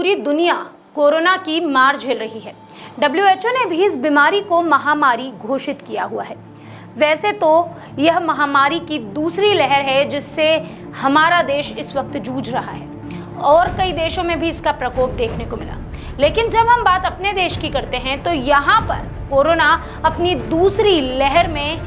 पूरी दुनिया कोरोना की मार झेल रही है। WHO ने भी इस बीमारी को महामारी घोषित किया हुआ है। वैसे तो यह महामारी की दूसरी लहर है जिससे हमारा देश इस वक्त जूझ रहा है और कई देशों में भी इसका प्रकोप देखने को मिला। लेकिन जब हम बात अपने देश की करते हैं तो यहाँ पर कोरोना अपनी दूसरी लहर में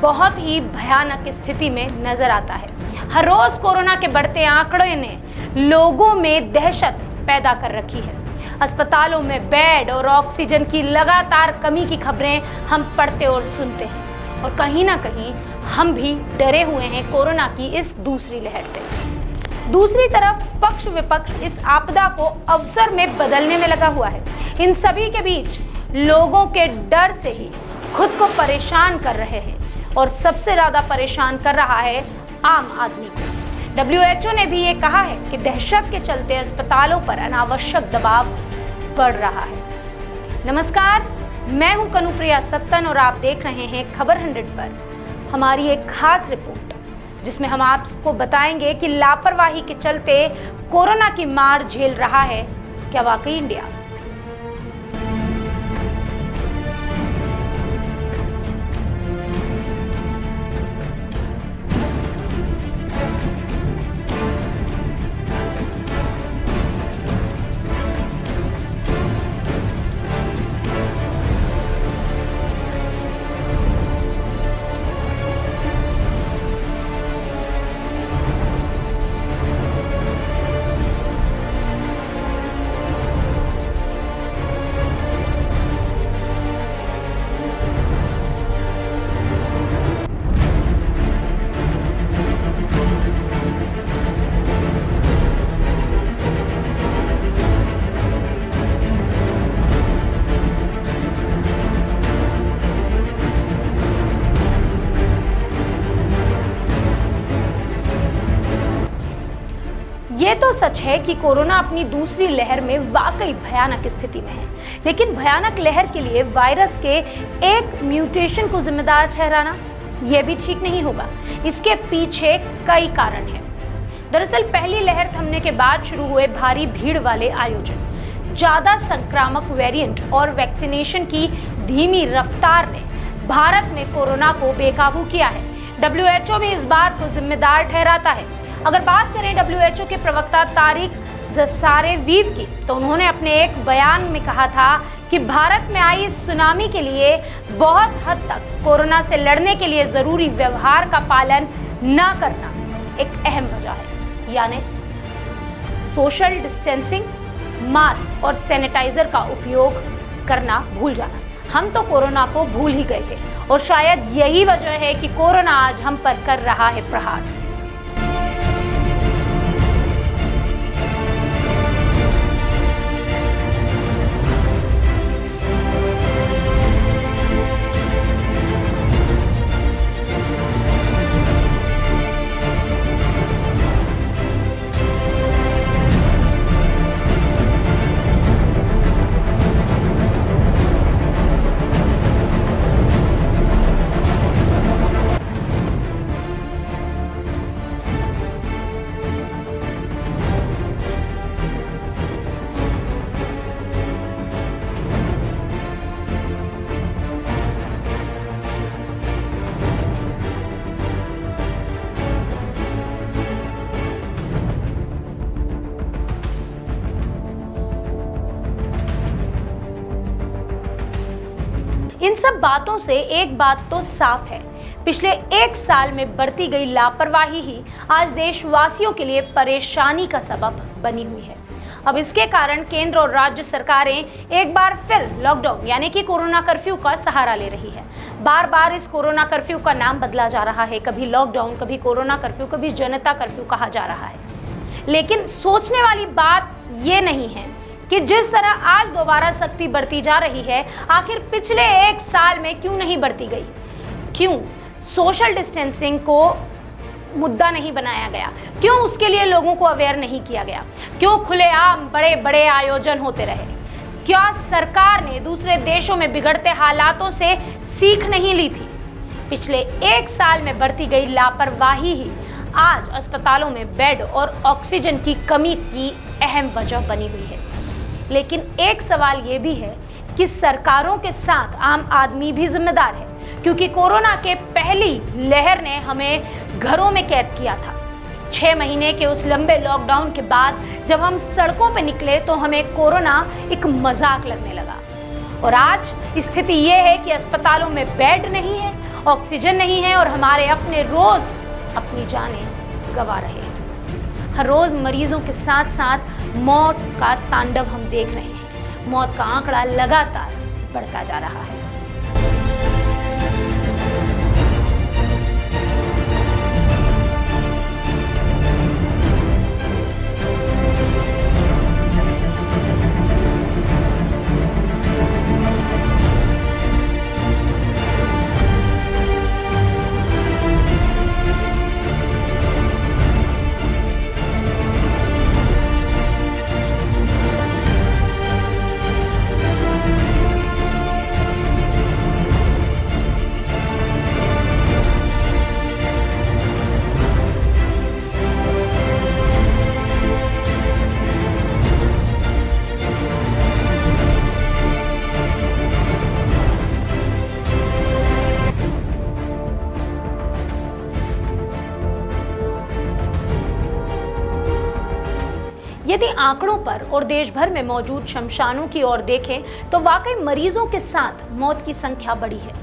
बहुत ही भयानक स्थिति में नजर आता है। हर रोज कोरोना के बढ़ते आंकड़े ने लोगों में दहशत पैदा कर रखी है। अस्पतालों में बेड और ऑक्सीजन की लगातार कमी की खबरें हम पढ़ते और सुनते हैं और कहीं ना कहीं हम भी डरे हुए हैं कोरोना की इस दूसरी लहर से। दूसरी तरफ पक्ष विपक्ष इस आपदा को अवसर में बदलने में लगा हुआ है। इन सभी के बीच लोगों के डर से ही खुद को परेशान कर रहे हैं और सबसे ज्यादा परेशान कर रहा है आम आदमी को। WHO ने भी ये कहा है कि दहशत के चलते अस्पतालों पर अनावश्यक दबाव बढ़ रहा है। नमस्कार, मैं हूं कनुप्रिया सत्तन और आप देख रहे हैं खबर 100 पर हमारी एक खास रिपोर्ट, जिसमें हम आपको बताएंगे कि लापरवाही के चलते कोरोना की मार झेल रहा है क्या वाकई इंडिया। ये तो सच है कि कोरोना अपनी दूसरी लहर में वाकई भयानक स्थिति में है, लेकिन भयानक लहर के लिए वायरस के एक म्यूटेशन को जिम्मेदार ठहराना यह भी ठीक नहीं होगा। इसके पीछे कई कारण हैं। दरअसल पहली लहर थमने के बाद शुरू हुए भारी भीड़ वाले आयोजन, ज्यादा संक्रामक वेरिएंट और वैक्सीनेशन की धीमी रफ्तार ने भारत में कोरोना को बेकाबू किया है। WHO भी इस बात को जिम्मेदार ठहराता है। अगर बात करें WHO के प्रवक्ता तारिक ज़सारेवीव की, तो उन्होंने अपने एक बयान में कहा था कि भारत में आई इस सुनामी के लिए बहुत हद तक कोरोना से लड़ने के लिए जरूरी व्यवहार का पालन न करना एक अहम वजह है, यानी सोशल डिस्टेंसिंग, मास्क और सैनिटाइजर का उपयोग करना भूल जाना। हम तो कोरोना को भूल ही गए थे और शायद यही वजह है कि कोरोना आज हम पर कर रहा है प्रहार। इन सब बातों से एक बात तो साफ है, पिछले एक साल में बढ़ती गई लापरवाही ही आज देशवासियों के लिए परेशानी का सबब बनी हुई है। अब इसके कारण केंद्र और राज्य सरकारें एक बार फिर लॉकडाउन यानी कि कोरोना कर्फ्यू का सहारा ले रही है। बार बार इस कोरोना कर्फ्यू का नाम बदला जा रहा है, कभी लॉकडाउन, कभी कोरोना कर्फ्यू, कभी जनता कर्फ्यू कहा जा रहा है। लेकिन सोचने वाली बात ये नहीं है कि जिस तरह आज दोबारा सख्ती बढ़ती जा रही है, आखिर पिछले एक साल में क्यों नहीं बढ़ती गई? क्यों सोशल डिस्टेंसिंग को मुद्दा नहीं बनाया गया? क्यों उसके लिए लोगों को अवेयर नहीं किया गया? क्यों खुलेआम बड़े बड़े आयोजन होते रहे? क्या सरकार ने दूसरे देशों में बिगड़ते हालातों से सीख नहीं ली थी? पिछले एक साल में बढ़ती गई लापरवाही ही आज अस्पतालों में बेड और ऑक्सीजन की कमी की अहम वजह बनी हुई है। लेकिन एक सवाल ये भी है कि सरकारों के साथ आम आदमी भी जिम्मेदार है, क्योंकि कोरोना के पहली लहर ने हमें घरों में कैद किया था। 6 महीने के उस लंबे लॉकडाउन के बाद जब हम सड़कों पर निकले तो हमें कोरोना एक मजाक लगने लगा। और आज स्थिति ये है कि अस्पतालों में बेड नहीं है, ऑक्सीजन नहीं है और हमारे अपने रोज अपनी जानें गंवा रहे हैं। हर रोज मरीजों के साथ साथ मौत का तांडव हम देख रहे हैं। मौत का आंकड़ा लगातार बढ़ता जा रहा है। यदि आंकड़ों पर और देश भर में मौजूद शमशानों की ओर देखें तो वाकई मरीजों के साथ मौत की संख्या बढ़ी है,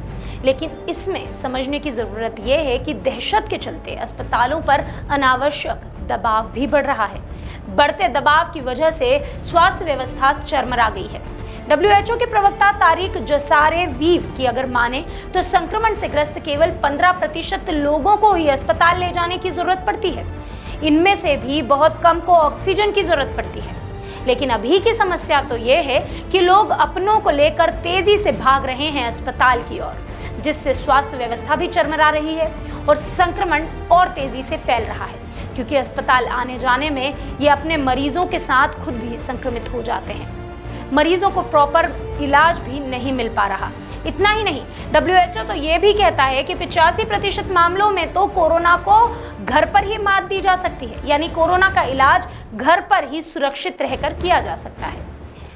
लेकिन इसमें समझने की जरूरत यह है कि दहशत के चलते अस्पतालों पर अनावश्यक दबाव भी बढ़ रहा है। बढ़ते दबाव की वजह से स्वास्थ्य व्यवस्था चरमरा गई है। WHO के प्रवक्ता तारिक जसारेवीव की अगर माने तो संक्रमण से ग्रस्त केवल 15% लोगों को ही अस्पताल ले जाने की जरूरत पड़ती है। इनमें से भी बहुत कम को ऑक्सीजन की जरूरत पड़ती है। लेकिन अभी की समस्या तो ये है कि लोग अपनों को लेकर तेजी से भाग रहे हैं अस्पताल की ओर, जिससे स्वास्थ्य व्यवस्था भी चरमरा रही है और संक्रमण और तेजी से फैल रहा है, क्योंकि अस्पताल आने जाने में ये अपने मरीजों के साथ खुद भी संक्रमित हो जाते हैं। मरीजों को प्रॉपर इलाज भी नहीं मिल पा रहा। इतना ही नहीं, WHO तो ये भी कहता है कि 85% मामलों में तो कोरोना को घर पर ही मात दी जा सकती है, यानी कोरोना का इलाज घर पर ही सुरक्षित रहकर किया जा सकता है।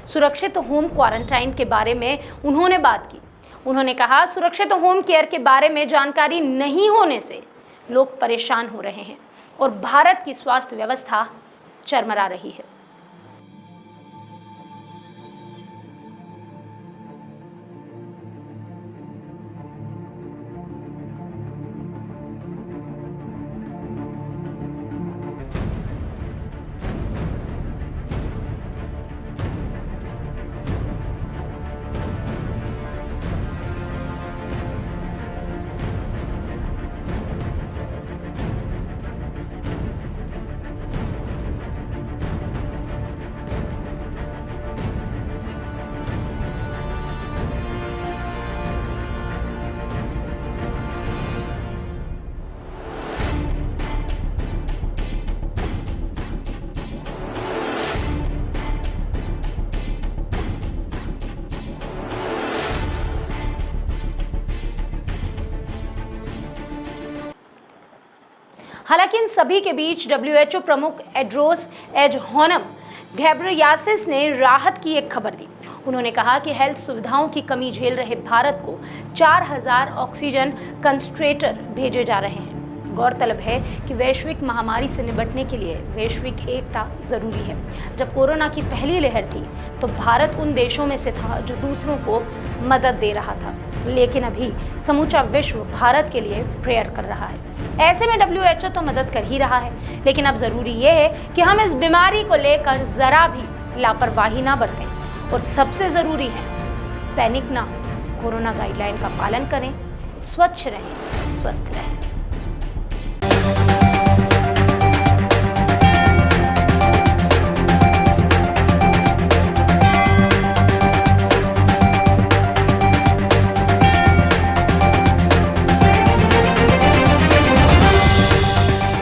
सुरक्षित होम क्वारंटाइन के बारे में उन्होंने बात की। उन्होंने कहा, सुरक्षित होम केयर के बारे में जानकारी नहीं होने से लोग परेशान हो रहे हैं और भारत की स्वास्थ्य व्यवस्था चरमरा रही है। हालांकि इन सभी के बीच WHO प्रमुख टेड्रोस एडहानोम घेब्रेयेसस ने राहत की एक खबर दी। उन्होंने कहा कि हेल्थ सुविधाओं की कमी झेल रहे भारत को 4000 ऑक्सीजन कंसंट्रेटर भेजे जा रहे हैं। गौरतलब है कि वैश्विक महामारी से निपटने के लिए वैश्विक एकता जरूरी है। जब कोरोना की पहली लहर थी तो भारत उन देशों में से था जो दूसरों को मदद दे रहा था, लेकिन अभी समूचा विश्व भारत के लिए प्रेयर कर रहा है। ऐसे में WHO तो मदद कर ही रहा है, लेकिन अब जरूरी यह है कि हम इस बीमारी को लेकर जरा भी लापरवाही ना बरतें और सबसे जरूरी है पैनिक ना हो, कोरोना गाइडलाइन का पालन करें, स्वच्छ रहें, स्वस्थ रहें।